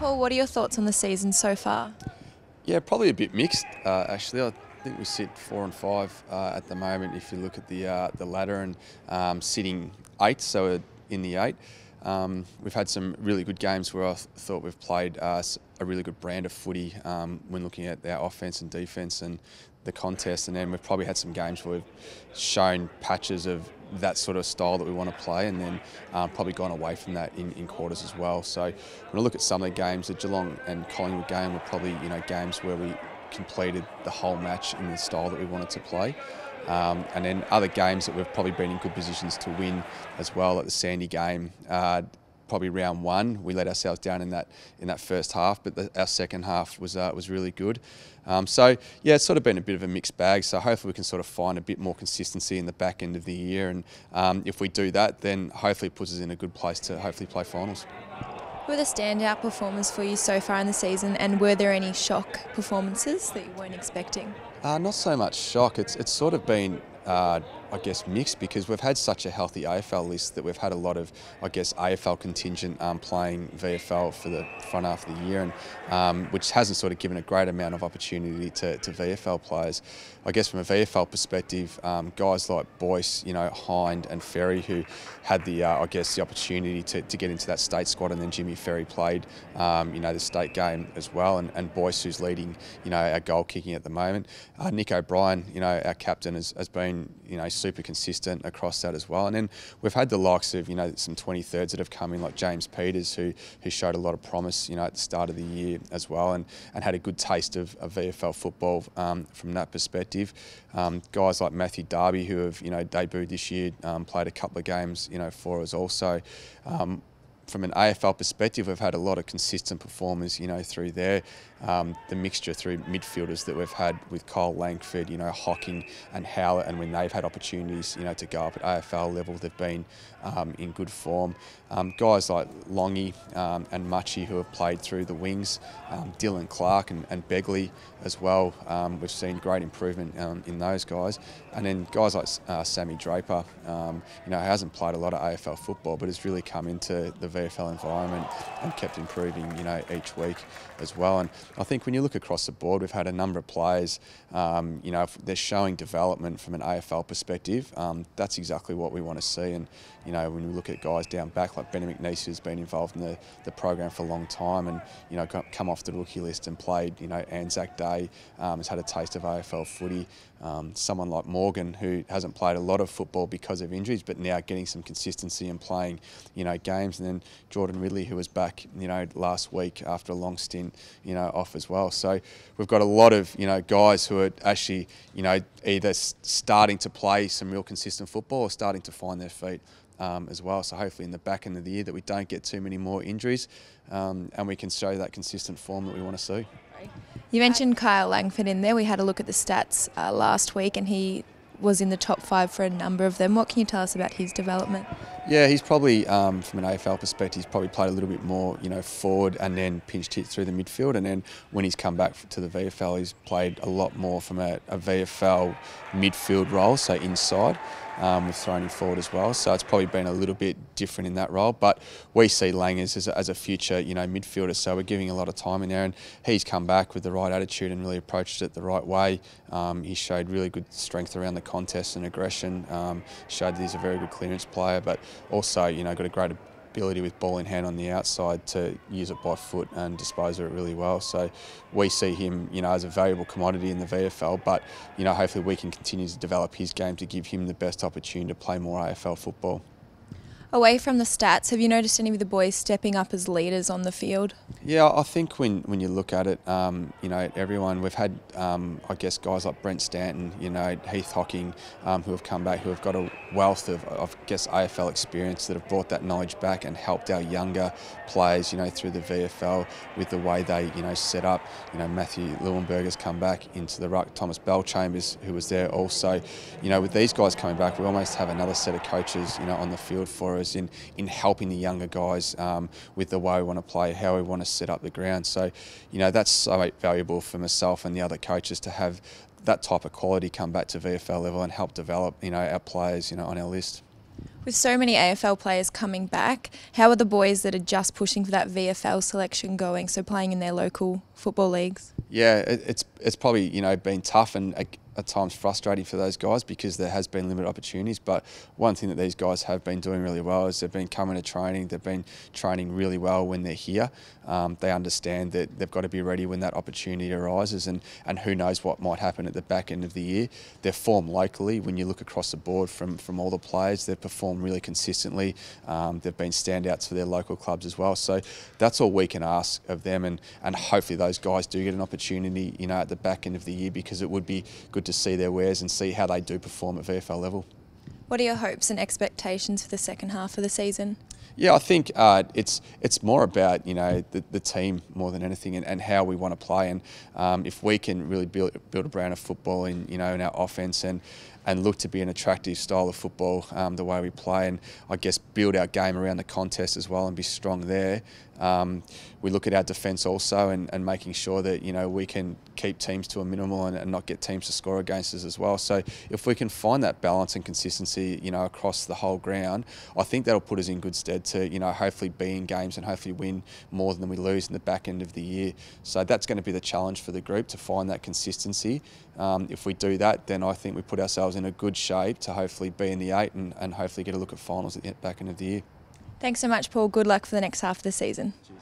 Paul, what are your thoughts on the season so far? Yeah, probably a bit mixed, actually. I think we sit 4 and 5 at the moment if you look at the ladder, and sitting 8th, so in the 8. We've had some really good games where I thought we've played a really good brand of footy when looking at our offence and defence and the contest, and then we've probably had some games where we've shown patches of that sort of style that we want to play, and then probably gone away from that in quarters as well. So when I look at some of the games, the Geelong and Collingwood game were probably games where we completed the whole match in the style that we wanted to play. And then other games that we've probably been in good positions to win as well, like the Sandy game. Probably round 1, we let ourselves down in that first half, but our second half was really good. So yeah, it's sort of been a bit of a mixed bag. So hopefully we can sort of find a bit more consistency in the back end of the year, and if we do that, then hopefully it puts us in a good place to hopefully play finals. Who are the standout performers for you so far in the season, and were there any shock performances that you weren't expecting? Not so much shock. It's sort of been, I guess, mixed, because we've had such a healthy AFL list that we've had a lot of, I guess, AFL contingent playing VFL for the front half of the year, and which hasn't sort of given a great amount of opportunity to VFL players. I guess from a VFL perspective, guys like Boyce, Hind and Ferry, who had the, I guess, the opportunity to get into that state squad, and then Jimmy Ferry played, the state game as well, and Boyce, who's leading, our goal kicking at the moment. Nick O'Brien, our captain, has been, super consistent across that as well. And then we've had the likes of, some 23rds that have come in, like James Peters, who showed a lot of promise, at the start of the year as well, and had a good taste of VFL football from that perspective. Guys like Matthew Darby, who have, debuted this year, played a couple of games, for us also. From an AFL perspective, we've had a lot of consistent performers, through there. The mixture through midfielders that we've had with Kyle Langford, Hocking and Howlett, and when they've had opportunities, to go up at AFL level, they've been in good form. Guys like Longy and Muchie, who have played through the wings, Dylan Clark and Begley as well. We've seen great improvement in those guys. And then guys like Sammy Draper, who hasn't played a lot of AFL football, but has really come into the VFL environment and kept improving, each week as well. And I think when you look across the board, we've had a number of players, if they're showing development from an AFL perspective, that's exactly what we want to see. And, when we look at guys down back like Benny McNeese, who's been involved in the program for a long time, and, come off the rookie list and played, Anzac Day, has had a taste of AFL footy. Someone like Morgan, who hasn't played a lot of football because of injuries, but now getting some consistency and playing, games. And then Jordan Ridley, who was back, last week after a long stint, off as well. So we've got a lot of, guys who are actually, either starting to play some real consistent football or starting to find their feet as well. So hopefully in the back end of the year that we don't get too many more injuries, and we can show that consistent form that we want to see. You mentioned Kyle Langford in there. We had a look at the stats last week, and he was in the top 5 for a number of them. What can you tell us about his development? Yeah, he's probably, from an AFL perspective, he's probably played a little bit more, forward and then pinched hit through the midfield. And then when he's come back to the VFL, he's played a lot more from a VFL midfield role, so inside. We've thrown him forward as well, so it's probably been a little bit different in that role. But we see Lang as a future, midfielder, so we're giving a lot of time in there. And he's come back with the right attitude and really approached it the right way. He showed really good strength around the contest and aggression. Showed that he's a very good clearance player, but also, got a great ability with ball in hand on the outside to use it by foot and dispose of it really well. So we see him, as a valuable commodity in the VFL, but, hopefully we can continue to develop his game to give him the best opportunity to play more AFL football. Away from the stats, have you noticed any of the boys stepping up as leaders on the field? Yeah, I think when you look at it, everyone, we've had, I guess, guys like Brent Stanton, Heath Hocking, who have come back, who have got a wealth of, I guess, AFL experience that have brought that knowledge back and helped our younger players, through the VFL with the way they, set up. Matthew Leuenberg has come back into the ruck, Thomas Bellchambers, who was there also. With these guys coming back, we almost have another set of coaches, on the field for us in helping the younger guys with the way we want to play, how we want to set up the ground. So, that's so valuable for myself and the other coaches to have that type of quality come back to VFL level and help develop, our players, on our list. With so many AFL players coming back, how are the boys that are just pushing for that VFL selection going, so playing in their local football leagues? Yeah, it's probably been tough and at times frustrating for those guys because there has been limited opportunities. But one thing that these guys have been doing really well is they've been coming to training. They've been training really well when they're here. They understand that they've got to be ready when that opportunity arises, and who knows what might happen at the back end of the year. They're formed locally. When you look across the board from all the players, they've performed really consistently. They've been standouts for their local clubs as well. So that's all we can ask of them, and hopefully those guys do get an opportunity, at the back end of the year, because it would be good to see their wares and see how they do perform at VFL level. What are your hopes and expectations for the second half of the season? Yeah, I think it's more about the team more than anything, and how we want to play, and if we can really build a brand of football in our offence and look to be an attractive style of football the way we play, and I guess build our game around the contest as well and be strong there. We look at our defence also and making sure that we can keep teams to a minimal and not get teams to score against us as well. So if we can find that balance and consistency across the whole ground, I think that'll put us in good stead to hopefully be in games and hopefully win more than we lose in the back end of the year. So that's going to be the challenge for the group, to find that consistency. If we do that, then I think we put ourselves in a good shape to hopefully be in the 8 and hopefully get a look at finals at the back end of the year. Thanks so much, Paul. Good luck for the next half of the season. Cheers.